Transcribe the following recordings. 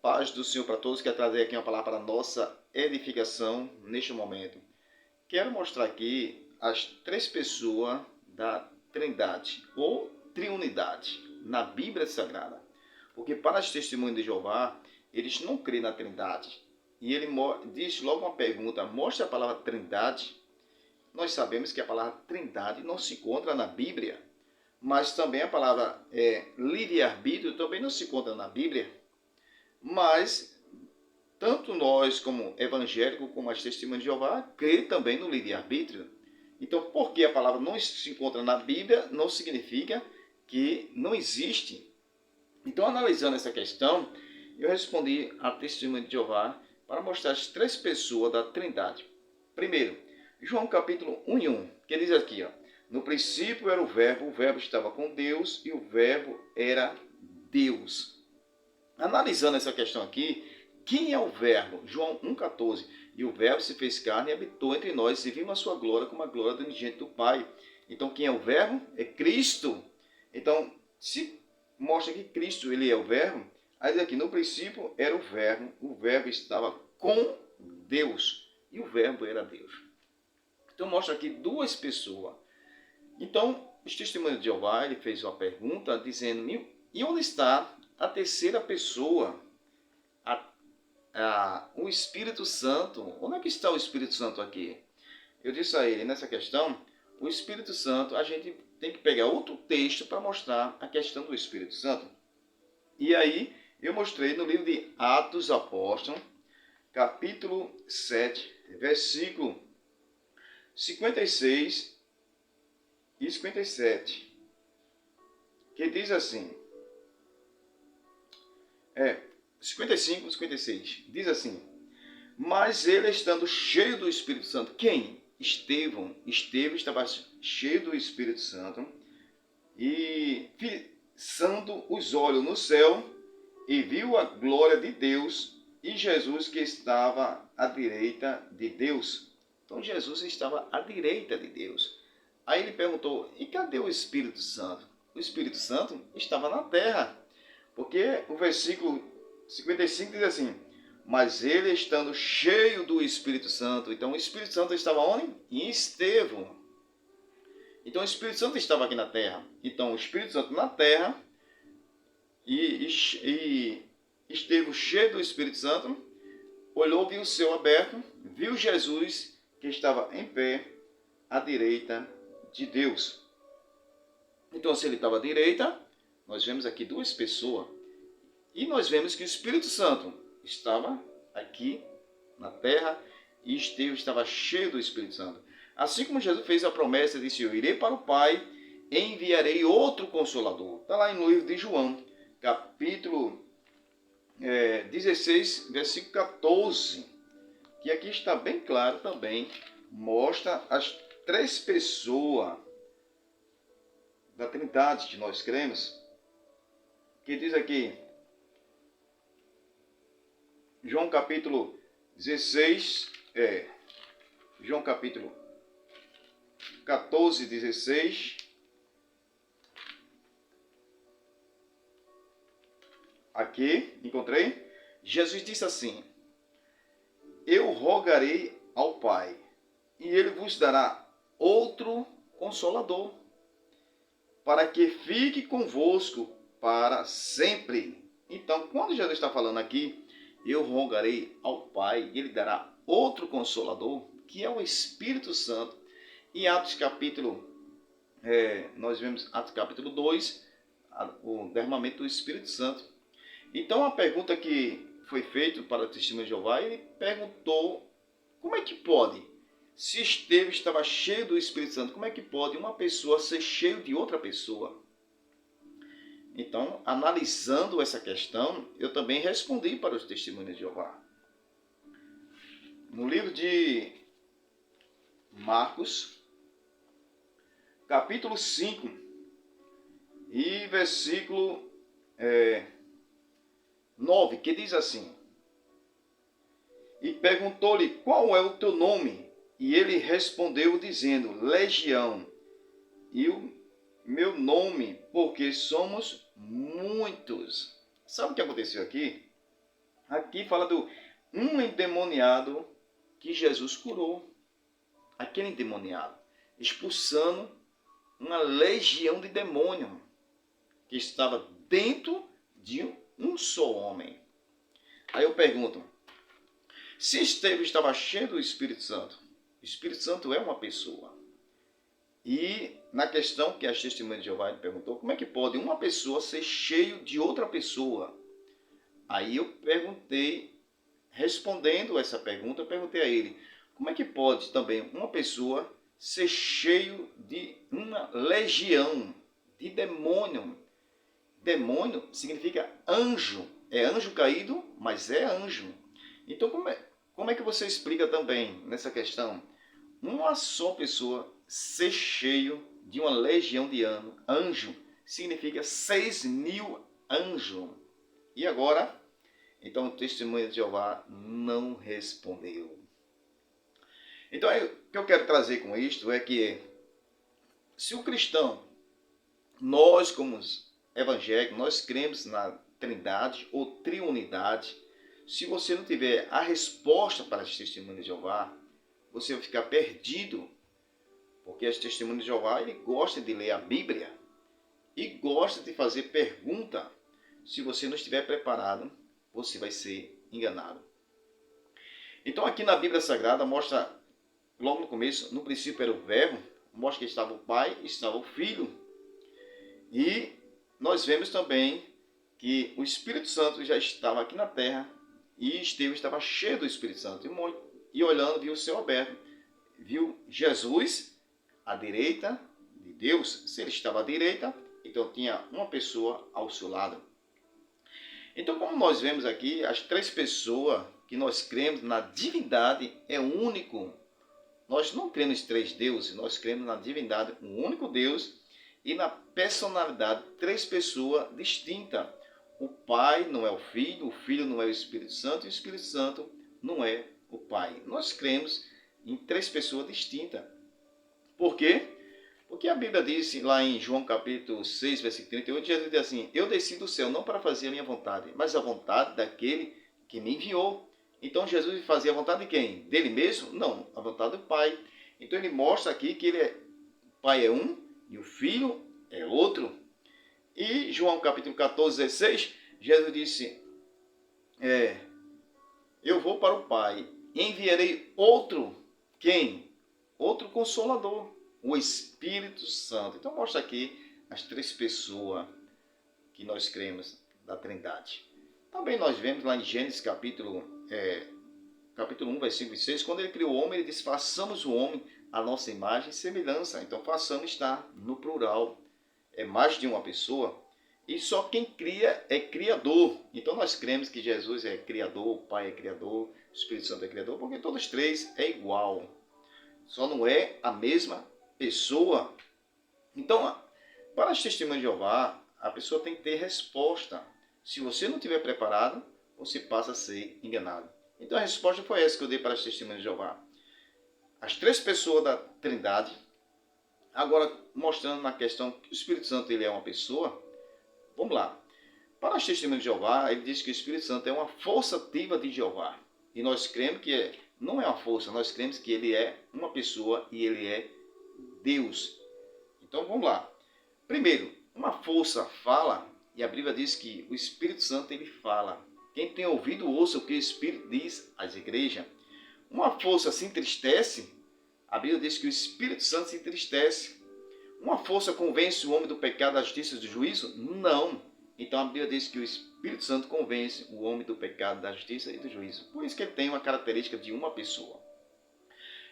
Paz do Senhor para todos. Quero trazer aqui uma palavra para a nossa edificação neste momento. Quero mostrar aqui as três pessoas da Trindade ou Triunidade na Bíblia Sagrada. Porque para os testemunhos de Jeová, eles não creem na Trindade. E ele diz logo uma pergunta: mostra a palavra Trindade. Nós sabemos que a palavra Trindade não se encontra na Bíblia. Mas também a palavra livre-arbítrio também não se encontra na Bíblia. Mas tanto nós como evangélicos, como as testemunhas de Jeová, creem também no livre-arbítrio. Então, porque a palavra não se encontra na Bíblia, não significa que não existe. Então, analisando essa questão, eu respondi à testemunha de Jeová para mostrar as três pessoas da Trindade. Primeiro, João capítulo 1:1, que diz aqui, no princípio era o verbo estava com Deus e o verbo era Deus. Analisando essa questão aqui, quem é o verbo? João 1,14. E o verbo se fez carne e habitou entre nós e vimos a sua glória como a glória do unigênito do Pai. Então quem é o verbo? É Cristo. Então, se mostra que Cristo ele é o verbo, aí aqui no princípio era o verbo estava com Deus e o verbo era Deus. Então mostra aqui duas pessoas. Então, os testemunhos de Jeová, ele fez uma pergunta dizendo: e onde está a terceira pessoa? O Espírito Santo. Onde é que está o Espírito Santo aqui? Eu disse a ele, nessa questão, o Espírito Santo, a gente tem que pegar outro texto para mostrar a questão do Espírito Santo. E aí, eu mostrei no livro de Atos Apóstolos, capítulo 7, versículo 56 e 57, que diz assim, 55 e 56, diz assim: mas ele estando cheio do Espírito Santo, quem? Estevão estava cheio do Espírito Santo, e fixando os olhos no céu, e viu a glória de Deus, e Jesus que estava à direita de Deus. Então Jesus estava à direita de Deus. Aí ele perguntou: e cadê o Espírito Santo? O Espírito Santo estava na terra. Porque o versículo 55 diz assim: mas ele estando cheio do Espírito Santo. Então o Espírito Santo estava onde? Em Estevão. Então o Espírito Santo estava aqui na terra. Então o Espírito Santo na terra e Estevão cheio do Espírito Santo, olhou, viu o céu aberto, viu Jesus que estava em pé à direita de Deus. Então, se ele estava à direita, nós vemos aqui duas pessoas. E nós vemos que o Espírito Santo estava aqui na terra e Estevão estava cheio do Espírito Santo. Assim como Jesus fez a promessa, disse: eu irei para o Pai e enviarei outro Consolador. Está lá no livro de João, capítulo 16, versículo 14. Que aqui está bem claro também, mostra as três pessoas da Trindade que nós cremos, que diz aqui, João capítulo 16, João capítulo 14, 16, aqui, encontrei, Jesus disse assim: eu rogarei ao Pai, e ele vos dará outro Consolador, para que fique convosco para sempre. Então, quando Jesus está falando aqui, eu rogarei ao Pai, e ele dará outro Consolador, que é o Espírito Santo. Em Atos capítulo, nós vemos Atos capítulo 2, o derramamento do Espírito Santo. Então, a pergunta que foi feita para o testemunho de Jeová, ele perguntou: como é que pode? Se Estevão estava cheio do Espírito Santo, como é que pode uma pessoa ser cheia de outra pessoa? Então, analisando essa questão, eu também respondi para os testemunhos de Jeová. No livro de Marcos, capítulo 5, e versículo 9, que diz assim: e perguntou-lhe: qual é o teu nome? E ele respondeu dizendo: Legião, e o meu nome, porque somos muitos. Sabe o que aconteceu aqui? Aqui fala do um endemoniado que Jesus curou. Aquele endemoniado, expulsando uma legião de demônio que estava dentro de um só homem. Aí eu pergunto, se Estevão estava cheio do Espírito Santo, o Espírito Santo é uma pessoa. E na questão que as testemunhas de Jeová perguntou, como é que pode uma pessoa ser cheio de outra pessoa? Aí eu perguntei, respondendo essa pergunta, eu perguntei a ele, como é que pode também uma pessoa ser cheio de uma legião de demônio? Demônio significa anjo. É anjo caído, mas é anjo. Então como é que você explica também nessa questão? Uma só pessoa ser cheio de uma legião de anjo significa 6.000 anjos. E agora, então o testemunho de Jeová não respondeu. Então o que eu quero trazer com isto é que se o cristão, nós como evangélicos, nós cremos na Trindade ou Triunidade, se você não tiver a resposta para as testemunhas de Jeová, você vai ficar perdido, porque as testemunhas de Jeová, ele gosta de ler a Bíblia e gosta de fazer pergunta. Se você não estiver preparado, você vai ser enganado. Então aqui na Bíblia Sagrada mostra, logo no começo, no princípio era o Verbo, mostra que estava o Pai, estava o Filho. E nós vemos também que o Espírito Santo já estava aqui na terra e Estevão estava cheio do Espírito Santo. E olhando, viu o céu aberto, viu Jesus à direita de Deus. Se ele estava à direita, então tinha uma pessoa ao seu lado. Então, como nós vemos aqui, as três pessoas que nós cremos na divindade é único. Nós não cremos em três deuses, nós cremos na divindade, um único Deus, e na personalidade, três pessoas distintas. O Pai não é o Filho não é o Espírito Santo, e o Espírito Santo não é o Pai. Nós cremos em três pessoas distintas. Por quê? Porque a Bíblia diz lá em João capítulo 6, versículo 38, Jesus diz assim, eu desci do céu não para fazer a minha vontade, mas a vontade daquele que me enviou. Então Jesus fazia a vontade de quem? Dele mesmo? Não, a vontade do Pai. Então ele mostra aqui que o Pai é um e o Filho é outro. E João capítulo 14, 16, Jesus disse, eu vou para o Pai, enviarei outro, quem? Outro Consolador, o Espírito Santo. Então mostra aqui as três pessoas que nós cremos da Trindade. Também nós vemos lá em Gênesis capítulo 1, versículo 6, quando ele criou o homem, ele disse, façamos o homem à nossa imagem e semelhança. Então façamos está no plural, é mais de uma pessoa. E só quem cria é criador. Então nós cremos que Jesus é criador, o Pai é criador, o Espírito Santo é criador, porque todos três é igual. Só não é a mesma pessoa. Então, para as testemunhas de Jeová, a pessoa tem que ter resposta. Se você não estiver preparado, você passa a ser enganado. Então a resposta foi essa que eu dei para as testemunhas de Jeová. As três pessoas da Trindade. Agora, mostrando na questão que o Espírito Santo ele é uma pessoa. Vamos lá. Para as testemunhas de Jeová, ele diz que o Espírito Santo é uma força ativa de Jeová. E nós cremos que não é uma força, nós cremos que ele é uma pessoa e ele é Deus. Então vamos lá. Primeiro, uma força fala, e a Bíblia diz que o Espírito Santo ele fala. Quem tem ouvido, ouça o que o Espírito diz às igrejas. Uma força se entristece, a Bíblia diz que o Espírito Santo se entristece. Uma força convence o homem do pecado, da justiça e do juízo? Não. Então a Bíblia diz que o Espírito Santo convence o homem do pecado, da justiça e do juízo. Por isso que ele tem uma característica de uma pessoa.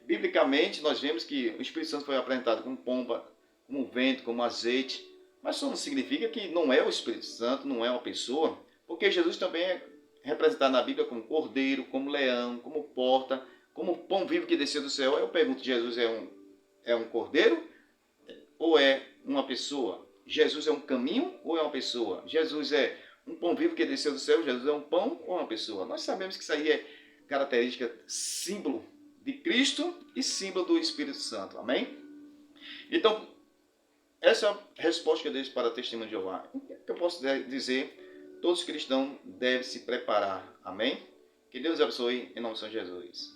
Biblicamente, nós vemos que o Espírito Santo foi apresentado como pomba, como vento, como azeite. Mas isso não significa que não é o Espírito Santo, não é uma pessoa, porque Jesus também é representado na Bíblia como cordeiro, como leão, como porta, como pão vivo que desceu do céu. Eu pergunto, Jesus é um cordeiro ou é uma pessoa? Jesus é um caminho ou é uma pessoa? Jesus é um pão vivo que desceu do céu? Jesus é um pão ou uma pessoa? Nós sabemos que isso aí é característica, símbolo de Cristo e símbolo do Espírito Santo. Amém? Então, essa é a resposta que eu dei para a testemunha de Jeová. O que eu posso dizer? todos os cristãos devem se preparar. Amém? Que Deus abençoe em nome de São Jesus.